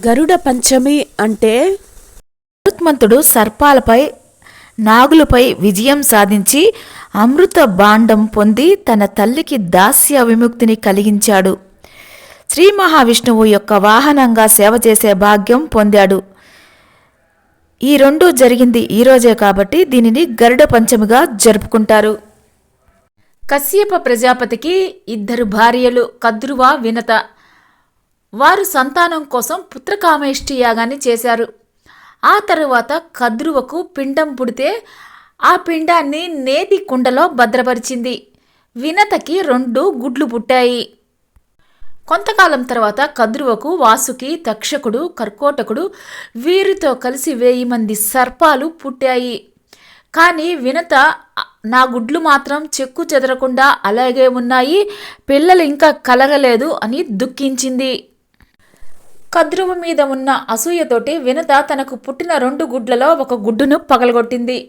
గరుడ పంచమి అంటే గరుత్మంతుడు సర్పాలపై నాగులపై విజయం సాధించి అమృత భాండం పొంది తన తల్లికి దాస్య విముక్తిని కలిగించాడు. శ్రీ మహావిష్ణువు యొక్క వాహనంగా సేవ చేసే భాగ్యం పొందాడు. ఈ రెండూ జరిగింది ఈరోజే కాబట్టి దీనిని గరుడ పంచమిగా జరుపుకుంటారు. కశ్యప ప్రజాపతికి 2 భార్యలు కద్రువ, వినత. వారు సంతానం కోసం పుత్రకామేష్టి యాగాన్ని చేశారు. ఆ తరువాత కద్రువకు పిండం పుడితే ఆ పిండాన్ని నేతి కుండలో భద్రపరిచింది. వినతకి 2 గుడ్లు పుట్టాయి. కొంతకాలం తర్వాత కద్రువకు వాసుకి, తక్షకుడు, కర్కోటకుడు వీరితో కలిసి 1000 మంది సర్పాలు పుట్టాయి. కానీ వినత నా గుడ్లు మాత్రం చెక్కు చెదరకుండా అలాగే ఉన్నాయి, పిల్లలు ఇంకా కలగలేదు అని దుఃఖించింది. కద్రువ మీద ఉన్న అసూయతోటి వినత తనకు పుట్టిన 2 గుడ్లలో 1 గుడ్డును పగలగొట్టింది.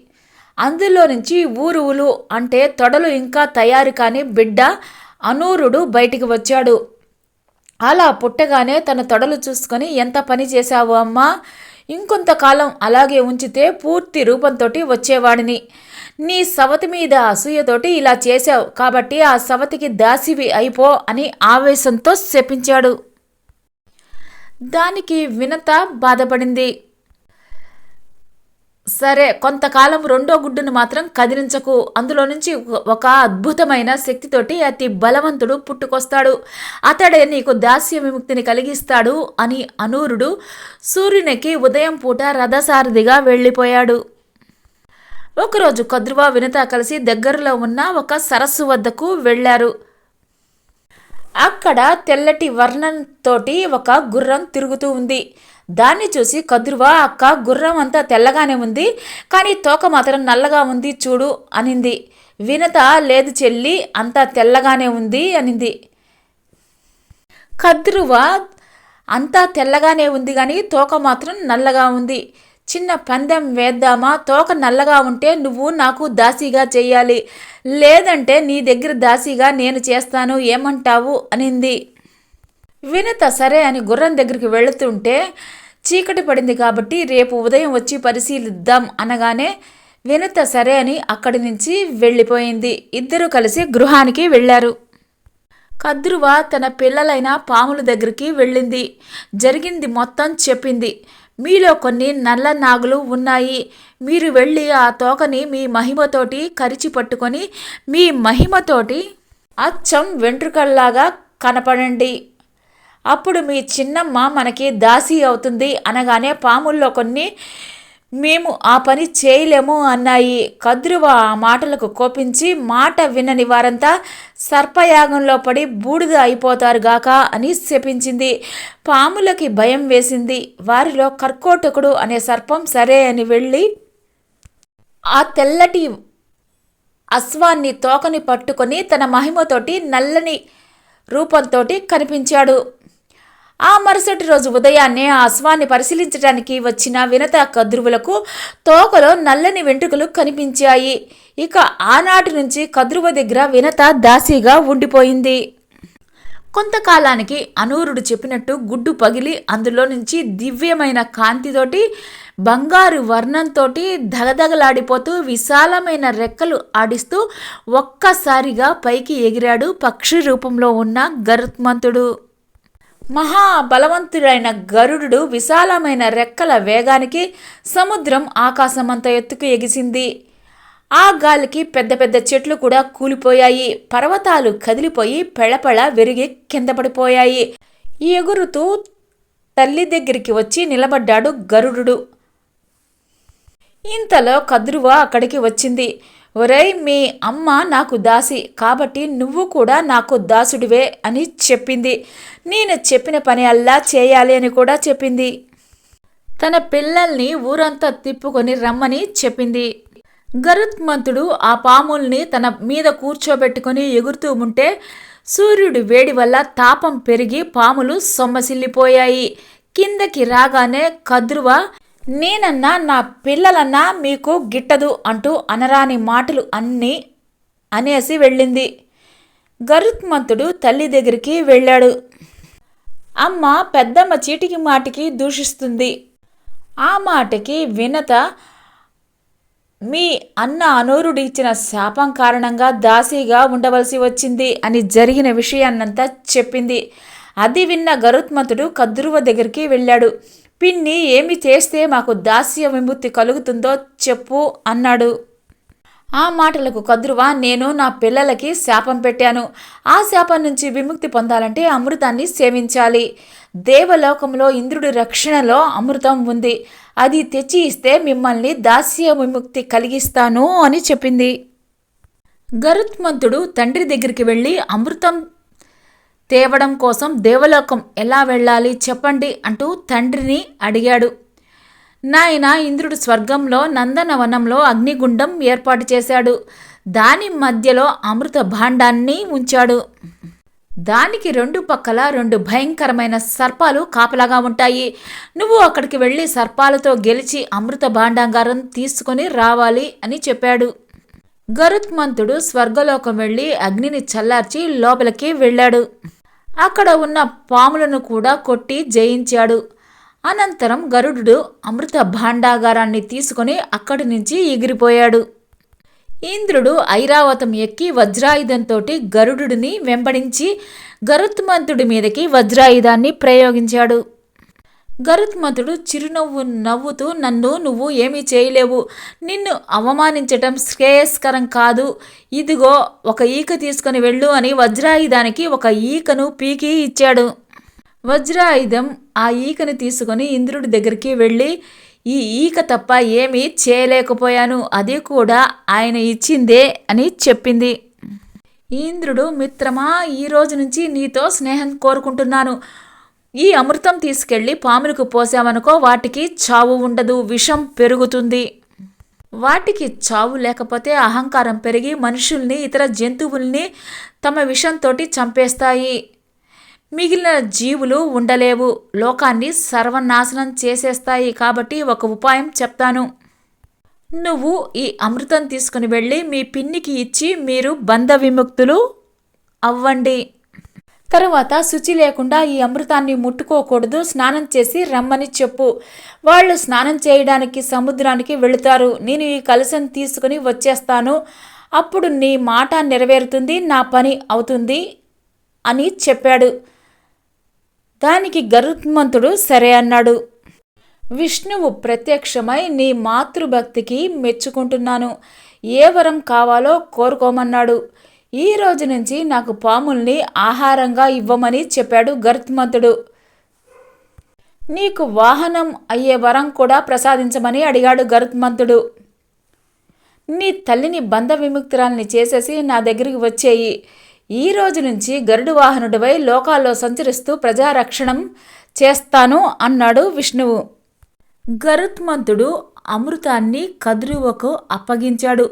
అందులో నుంచి ఊరువులు అంటే తొడలు ఇంకా తయారు కాని బిడ్డ అనూరుడు బయటికి వచ్చాడు. అలా పుట్టగానే తన తొడలు చూసుకొని, ఎంత పని చేశావు అమ్మా, ఇంకొంతకాలం అలాగే ఉంచితే పూర్తి రూపంతో వచ్చేవాడిని. నీ సవతి మీద అసూయతోటి ఇలా చేశావు కాబట్టి ఆ సవతికి దాసివి అయిపో అని ఆవేశంతో శపించాడు. దానికి వినత బాధపడింది. సరే, కొంతకాలం 2వ గుడ్డును మాత్రం కదిలించకు, అందులో నుంచి ఒక అద్భుతమైన శక్తితోటి అతి బలవంతుడు పుట్టుకొస్తాడు, అతడే నీకు దాస్య విముక్తిని కలిగిస్తాడు అని అనూరుడు సూర్యునికి ఉదయం పూట రథసారథిగా వెళ్ళిపోయాడు. ఒకరోజు కద్రువ, వినత కలిసి దగ్గరలో ఉన్న ఒక సరస్సు వద్దకు వెళ్ళారు. అక్కడ తెల్లటి వర్ణంతోటి ఒక గుర్రం తిరుగుతూ ఉంది. దాన్ని చూసి కద్రువ, అక్క, గుర్రం అంతా తెల్లగానే ఉంది కానీ తోక మాత్రం నల్లగా ఉంది చూడు అనింది. వినత, లేదు చెల్లి, అంతా తెల్లగానే ఉంది అనింది. కద్రువ, అంతా తెల్లగానే ఉంది కానీ తోక మాత్రం నల్లగా ఉంది. చిన్న పందెం వేద్దామా, తోక నల్లగా ఉంటే నువ్వు నాకు దాసీగా చెయ్యాలి, లేదంటే నీ దగ్గర దాసీగా నేను చేస్తాను, ఏమంటావు అనింది. వినత సరే అని గుర్రం దగ్గరికి వెళుతుంటే చీకటి పడింది కాబట్టి రేపు ఉదయం వచ్చి పరిశీలిద్దాం అనగానే వినత సరే అని అక్కడి నుంచి వెళ్ళిపోయింది. 2 కలిసి గృహానికి వెళ్ళారు. కద్రువ తన పిల్లలైన పాముల దగ్గరికి వెళ్ళింది. జరిగింది మొత్తం చెప్పింది. మీలో కొన్ని నల్ల నాగులు ఉన్నాయి, మీరు వెళ్ళి ఆ తోకని మీ మహిమతోటి కరిచి పట్టుకొని మీ మహిమతోటి అచ్చం వెంట్రుకల్లాగా కనపడండి, అప్పుడు మీ చిన్నమ్మ మనకి దాసి అవుతుంది అనగానే పాముల్లో కొన్ని మేము ఆ పని చేయలేము అన్నాయి. కద్రువ ఆ మాటలకు కోపించి, మాట వినని వారంతా సర్పయాగంలో పడి బూడిద అయిపోతారుగాక అని శపించింది. పాములకి భయం వేసింది. వారిలో కర్కోటకుడు అనే సర్పం సరే అని వెళ్ళి ఆ తెల్లటి అశ్వాన్ని తోకని పట్టుకొని తన మహిమతోటి నల్లని రూపంతో కనిపించాడు. ఆ మరుసటి రోజు ఉదయాన్నే ఆ అశ్వాన్ని పరిశీలించడానికి వచ్చిన వినత, కద్రువులకు తోకలో నల్లని వెంట్రుకలు కనిపించాయి. ఇక ఆనాటి నుంచి కద్రువ దగ్గర వినత దాసీగా ఉండిపోయింది. కొంతకాలానికి అనూరుడు చెప్పినట్టు గుడ్డు పగిలి అందులో నుంచి దివ్యమైన కాంతితోటి బంగారు వర్ణంతోటి దగదగలాడిపోతూ విశాలమైన రెక్కలు ఆడిస్తూ ఒక్కసారిగా పైకి ఎగిరాడు పక్షి రూపంలో ఉన్న గరుత్మంతుడు. మహాబలవంతుడైన గరుడు విశాలమైన రెక్కల వేగానికి సముద్రం ఆకాశమంత ఎత్తుకు ఎగిసింది. ఆ గాలికి పెద్ద పెద్ద చెట్లు కూడా కూలిపోయాయి, పర్వతాలు కదిలిపోయి పెళపెళ విరిగి కింద పడిపోయాయి. ఎగురుతూ తల్లి దగ్గరికి వచ్చి నిలబడ్డాడు గరుడు. ఇంతలో కద్రువ అక్కడికి వచ్చింది. ఒరేయ్, మీ అమ్మ నాకు దాసి కాబట్టి నువ్వు కూడా నాకు దాసుడివే అని చెప్పింది. నేను చెప్పిన పని అల్లా చేయాలి అని కూడా చెప్పింది. తన పిల్లల్ని ఊరంతా తిప్పుకొని రమ్మని చెప్పింది. గరుత్మంతుడు ఆ పాముల్ని తన మీద కూర్చోబెట్టుకొని ఎగురుతూ ఉంటే సూర్యుడి వేడి వల్ల తాపం పెరిగి పాములు సొమ్మసిల్లిపోయాయి. కిందకి రాగానే కద్రువ, నేనన్నా నా పిల్లలన్నా మీకు గిట్టదు అంటూ అనరాని మాటలు అన్నీ అనేసి వెళ్ళింది. గరుత్మంతుడు తల్లి దగ్గరికి వెళ్ళాడు. అమ్మ పెద్దమ్మ చీటికి మాటికి దూషిస్తుంది. ఆ మాటకి వినత మీ అన్న అనూరుడు ఇచ్చిన శాపం కారణంగా దాసీగా ఉండవలసి వచ్చింది అని జరిగిన విషయాన్నంతా చెప్పింది. అది విన్న గరుత్మంతుడు కద్రువ దగ్గరికి వెళ్ళాడు. పిన్ని ఏమి చేస్తే మాకు దాస్య విముక్తి కలుగుతుందో చెప్పు అన్నాడు. ఆ మాటలకు కద్రువ, నేను నా పిల్లలకి శాపం పెట్టాను. ఆ శాపం నుంచి విముక్తి పొందాలంటే అమృతాన్ని సేవించాలి. దేవలోకంలో ఇంద్రుడి రక్షణలో అమృతం ఉంది. అది తెచ్చి ఇస్తే మిమ్మల్ని దాస్య విముక్తి కలిగిస్తాను అని చెప్పింది. గరుత్మంతుడు తండ్రి దగ్గరికి వెళ్ళి అమృతం తేవడం కోసం దేవలోకం ఎలా వెళ్ళాలి చెప్పండి అంటూ తండ్రిని అడిగాడు. నాయన, ఇంద్రుడు స్వర్గంలో నందనవనంలో అగ్నిగుండం ఏర్పాటు చేశాడు. దాని మధ్యలో అమృత భాండాన్ని ఉంచాడు. దానికి 2 పక్కల 2 భయంకరమైన సర్పాలు కాపలాగా ఉంటాయి. నువ్వు అక్కడికి వెళ్ళి సర్పాలతో గెలిచి అమృత భాండాగారం తీసుకొని రావాలి అని చెప్పాడు. గరుత్మంతుడు స్వర్గలోకం వెళ్ళి అగ్నిని చల్లార్చి లోపలికి వెళ్ళాడు. అక్కడ ఉన్న పాములను కూడా కొట్టి జయించాడు. అనంతరం గరుడు అమృత భాండాగారాన్ని తీసుకుని అక్కడి నుంచి ఎగిరిపోయాడు. ఇంద్రుడు ఐరావతం ఎక్కి వజ్రాయుధంతో గరుడుని వెంబడించి గరుత్మంతుడి మీదకి వజ్రాయుధాన్ని ప్రయోగించాడు. గరుత్మంతుడు చిరునవ్వు నవ్వుతూ, నన్ను నువ్వు ఏమీ చేయలేవు. నిన్ను అవమానించటం శ్రేయస్కరం కాదు. ఇదిగో ఒక ఈక తీసుకుని వెళ్ళు అని వజ్రాయుధానికి ఒక ఈకను పీకి ఇచ్చాడు. వజ్రాయుధం ఆ ఈకని తీసుకుని ఇంద్రుడి దగ్గరికి వెళ్ళి, ఈ ఈక తప్ప ఏమీ చేయలేకపోయాను, అది కూడా ఆయన ఇచ్చిందే అని చెప్పింది. ఇంద్రుడు, మిత్రమా, ఈ రోజు నుంచి నీతో స్నేహం కోరుకుంటున్నాను. ఈ అమృతం తీసుకెళ్ళి పాములకు పోసామనుకో, వాటికి చావు ఉండదు, విషం పెరుగుతుంది. వాటికి చావు లేకపోతే అహంకారం పెరిగి మనుషుల్ని, ఇతర జంతువుల్ని తమ విషంతో చంపేస్తాయి. మిగిలిన జీవులు ఉండలేవు, లోకాన్ని సర్వనాశనం చేసేస్తాయి. కాబట్టి ఒక ఉపాయం చెప్తాను. నువ్వు ఈ అమృతం తీసుకుని వెళ్ళి మీ పిన్నికి ఇచ్చి మీరు బంధ విముక్తులు అవ్వండి. తరువాత శుచి లేకుండా ఈ అమృతాన్ని ముట్టుకోకూడదు, స్నానం చేసి రమ్మని చెప్పు. వాళ్ళు స్నానం చేయడానికి సముద్రానికి వెళుతారు. నేను ఈ కలశం తీసుకుని వచ్చేస్తాను. అప్పుడు నీ మాట నెరవేరుతుంది, నా పని అవుతుంది అని చెప్పాడు. దానికి గరుత్మంతుడు సరే అన్నాడు. విష్ణువు ప్రత్యక్షమై, నీ మాతృభక్తికి మెచ్చుకుంటున్నాను. ఏ వరం కావాలో కోరుకోమన్నాడు. ఈ రోజు నుంచి నాకు పాముల్ని ఆహారంగా ఇవ్వమని చెప్పాడు గరుత్మంతుడు. నీకు వాహనం అయ్యే వరం కూడా ప్రసాదించమని అడిగాడు గరుత్మంతుడు. నీ తల్లిని బంధ విముక్తురాల్ని చేసేసి నా దగ్గరికి వచ్చేయి. ఈ రోజు నుంచి గరుడు వాహనుడివై లోకాల్లో సంచరిస్తూ ప్రజారక్షణం చేస్తాను అన్నాడు విష్ణువు. గరుత్మంతుడు అమృతాన్ని కద్రువకు అప్పగించాడు.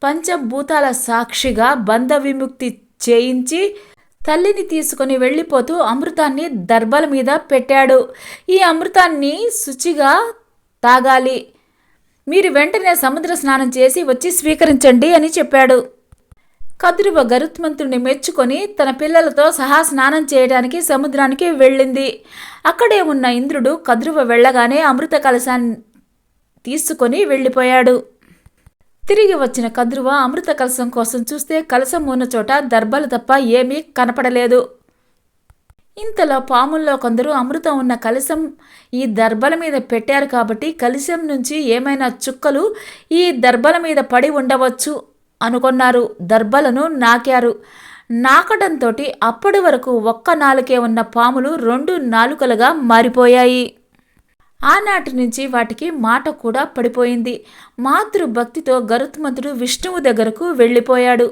పంచభూతాల సాక్షిగా బంధ విముక్తి చేయించి తల్లిని తీసుకుని వెళ్ళిపోతూ అమృతాన్ని దర్భల మీద పెట్టాడు. ఈ అమృతాన్ని శుచిగా తాగాలి. మీరు వెంటనే సముద్ర స్నానం చేసి వచ్చి స్వీకరించండి అని చెప్పాడు. కద్రువ గరుత్మంతుడిని మెచ్చుకొని తన పిల్లలతో సహా స్నానం చేయడానికి సముద్రానికి వెళ్ళింది. అక్కడే ఉన్న ఇంద్రుడు కద్రువ వెళ్ళగానే అమృత కలశాన్ని తీసుకొని వెళ్ళిపోయాడు. తిరిగి వచ్చిన కద్రువ అమృత కలశం కోసం చూస్తే కలశం ఉన్న చోట దర్భలు తప్ప ఏమీ కనపడలేదు. ఇంతలో పాముల్లో కొందరు అమృతం ఉన్న కలశం ఈ దర్భల మీద పెట్టారు కాబట్టి కలశం నుంచి ఏమైనా చుక్కలు ఈ దర్భల మీద పడి ఉండవచ్చు అనుకున్నారు. దర్భలను నాకారు. నాకడంతో అప్పటి వరకు ఒక్క నాలుకే ఉన్న పాములు 2 నాలుకలుగా మారిపోయాయి. ఆనాటి నుంచి వాటికి మాట కూడా పడిపోయింది. మాతృభక్తితో గరుత్మంతుడు విష్ణువు దగ్గరకు వెళ్ళిపోయాడు.